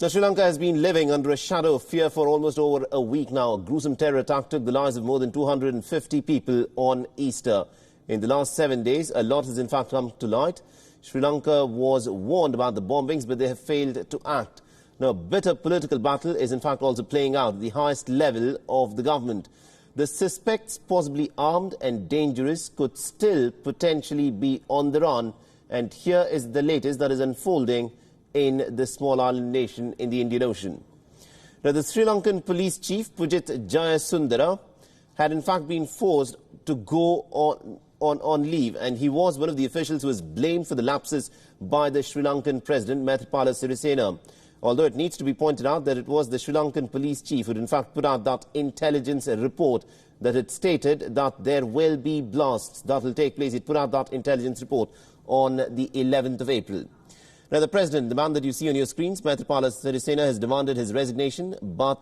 Now, Sri Lanka has been living under a shadow of fear for almost over a week now. A gruesome terror attack took the lives of more than 250 people on Easter. In the last 7 days, a lot has in fact come to light. Sri Lanka was warned about the bombings, but they have failed to act. Now, a bitter political battle is in fact also playing out at the highest level of the government. The suspects, possibly armed and dangerous, could still potentially be on the run. And here is the latest that is unfolding in the small island nation in the Indian Ocean. Now, the Sri Lankan police chief, Pujith Jayasundara, had in fact been forced to go on leave, and he was one of the officials who was blamed for the lapses by the Sri Lankan president, Maithripala Sirisena. Although it needs to be pointed out that it was the Sri Lankan police chief who in fact put out that intelligence report that had stated that there will be blasts that will take place. It put out that intelligence report on the 11th of April. Now, the president, the man that you see on your screens, Maithripala Sirisena, has demanded his resignation, but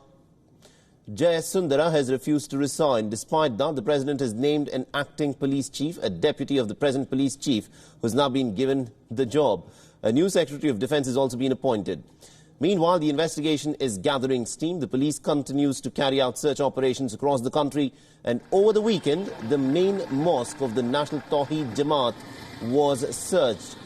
Jayasundara has refused to resign. Despite that, the president has named an acting police chief, a deputy of the present police chief, who has now been given the job. A new secretary of defense has also been appointed. Meanwhile, the investigation is gathering steam. The police continues to carry out search operations across the country. And over the weekend, the main mosque of the National Tawheed Jamaat was searched.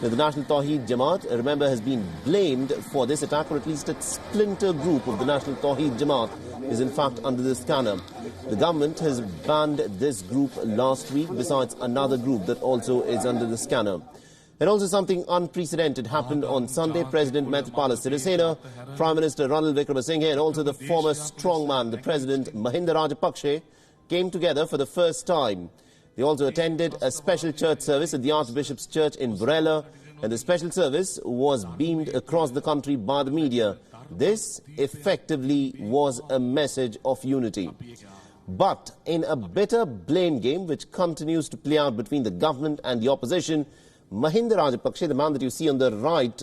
Now, the National Tawheed Jamaat, remember, has been blamed for this attack, or at least a splinter group of the National Tawheed Jamaat is in fact under the scanner. The government has banned this group last week, besides another group that also is under the scanner. And also something unprecedented happened on Sunday. President Maithripala Sirisena, Prime Minister Ranil Wickremesinghe, and also the former strongman, the President Mahinda Rajapakse, came together for the first time. They also attended a special church service at the Archbishop's Church in Burela, and the special service was beamed across the country by the media. This effectively was a message of unity. But in a bitter blame game which continues to play out between the government and the opposition, Mahinda Rajapakse, the man that you see on the right,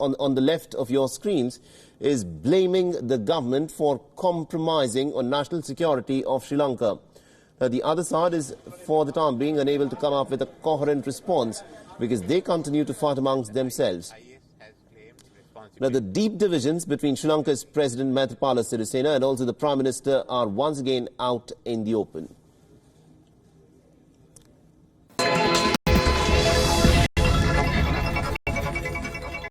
on the left of your screens, is blaming the government for compromising on national security of Sri Lanka. The other side is, for the time being, unable to come up with a coherent response because they continue to fight amongst themselves. Now, the deep divisions between Sri Lanka's President Maithripala Sirisena and also the Prime Minister are once again out in the open.